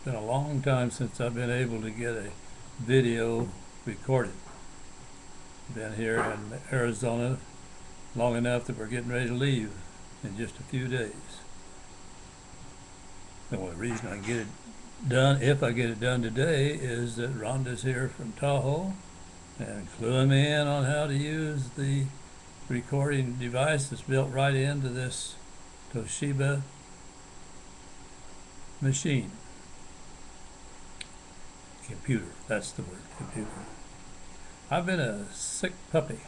been a long time since I've been able to get a video recorded. Been here in Arizona long enough that we're getting ready to leave in just a few days. The only reason I can get it done, if I get it done today, is that Rhonda's here from Tahoe and cluing me in on how to use the recording device that's built right into this Toshiba machine. Computer, that's the word, computer. I've been a sick puppy.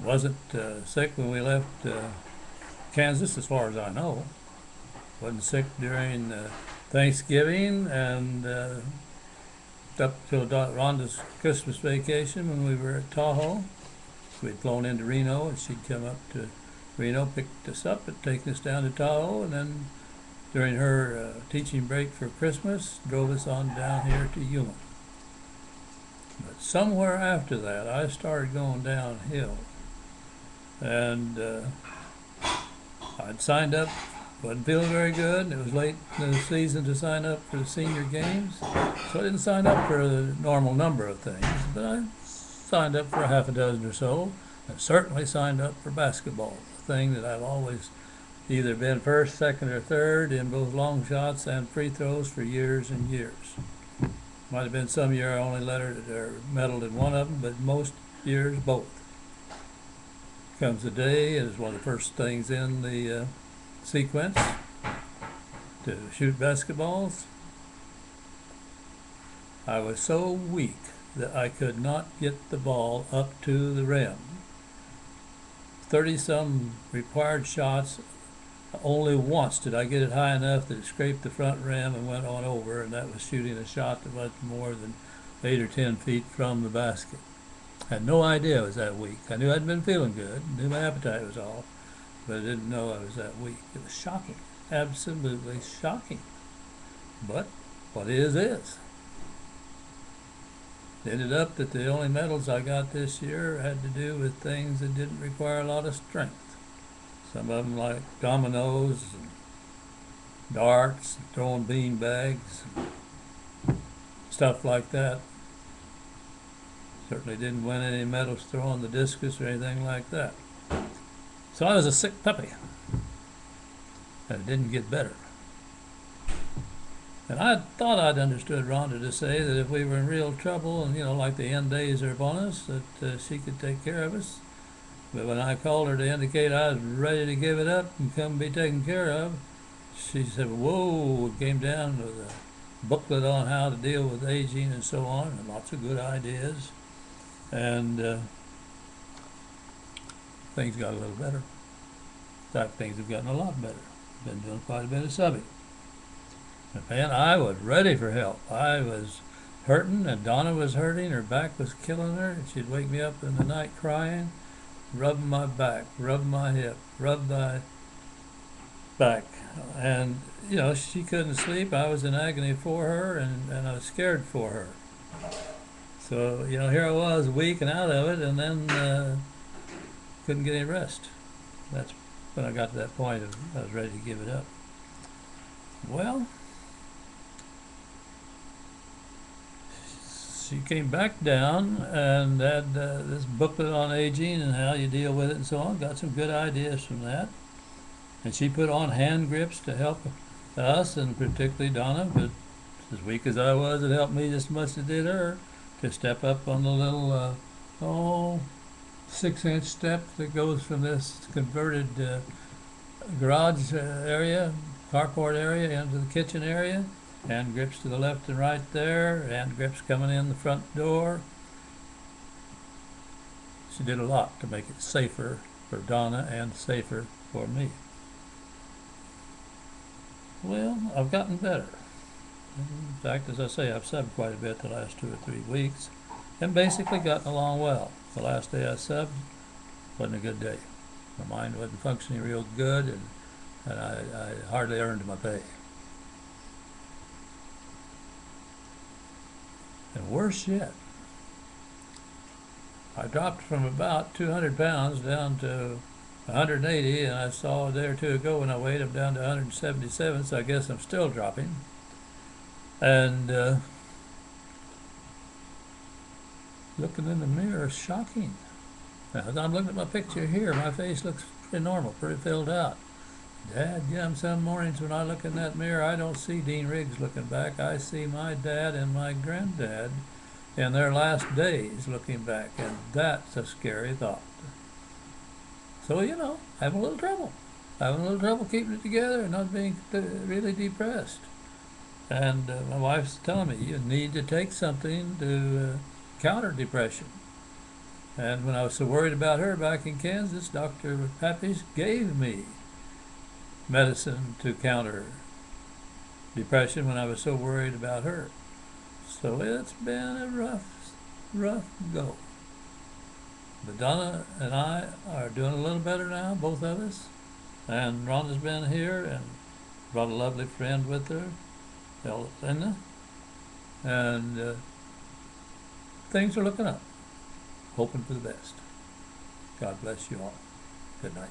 Wasn't sick when we left Kansas, as far as I know. Wasn't sick during Thanksgiving and up till Rhonda's Christmas vacation when we were at Tahoe. We'd flown into Reno, and she'd come up to Reno, picked us up, and taken us down to Tahoe, and then during her teaching break for Christmas, drove us on down here to Yuma. But somewhere after that, I started going downhill, and I'd signed up, wasn't feeling very good, and it was late in the season to sign up for the senior games, so I didn't sign up for the normal number of things, but I signed up for a half a dozen or so, and certainly signed up for basketball, a thing that I've always either been first, second, or third in both long shots and free throws for years and years. Might have been some year I only lettered or medaled in one of them, but most years both. Comes the day, it is one of the first things in the sequence to shoot basketballs. I was so weak that I could not get the ball up to the rim. 30-some required shots. Only once did I get it high enough that it scraped the front rim and went on over, and that was shooting a shot that was more than 8 or 10 feet from the basket. I had no idea I was that weak. I knew I hadn't been feeling good, knew my appetite was off, but I didn't know I was that weak. It was shocking, absolutely shocking. But what is. It ended up that the only medals I got this year had to do with things that didn't require a lot of strength. Some of them like dominoes, and darts, and throwing bean bags, stuff like that. Certainly didn't win any medals throwing the discus or anything like that. So I was a sick puppy, and it didn't get better. And I thought I'd understood Rhonda to say that if we were in real trouble and, like the end days are upon us, that she could take care of us. But when I called her to indicate I was ready to give it up and come be taken care of, she said, whoa, it came down with a booklet on how to deal with aging and so on, and lots of good ideas. And things got a little better. In fact, things have gotten a lot better. Been doing quite a bit of subbing. And man, I was ready for help. I was hurting, and Donna was hurting. Her back was killing her, and she'd wake me up in the night crying, rubbing my back, rubbing my hip, rub my back. And, she couldn't sleep. I was in agony for her, and I was scared for her. So, here I was, weak and out of it, and then couldn't get any rest. That's when I got to that point of I was ready to give it up. Well, she came back down and had this booklet on aging and how you deal with it and so on. Got some good ideas from that. And she put on hand grips to help us, and particularly Donna, but as weak as I was, it helped me just as much as it did her to step up on the little 6-inch step that goes from this converted garage area, carport area, into the kitchen area. Hand grips to the left and right there, hand grips coming in the front door. She did a lot to make it safer for Donna and safer for me. Well, I've gotten better. In fact, as I say, I've subbed quite a bit the last 2 or 3 weeks, and basically gotten along well. The last day I subbed wasn't a good day. My mind wasn't functioning real good, and I hardly earned my pay. And worse yet, I dropped from about 200 pounds down to 180, and I saw a day or two ago when I weighed, I'm down to 177, so I guess I'm still dropping. And looking in the mirror is shocking. Now, as I'm looking at my picture here, my face looks pretty normal, pretty filled out. Dadgum, some mornings when I look in that mirror, I don't see Dean Riggs looking back. I see my dad and my granddad in their last days looking back, and that's a scary thought. So, having a little trouble. Having a little trouble keeping it together and not being really depressed. And my wife's telling me, you need to take something to counter depression. And when I was so worried about her back in Kansas, Dr. Pappies gave me medicine to counter depression when I was so worried about her. So it's been a rough go. But Donna and I are doing a little better now, both of us. And Rhonda's been here and brought a lovely friend with her, Linda. And things are looking up. Hoping for the best. God bless you all. Good night.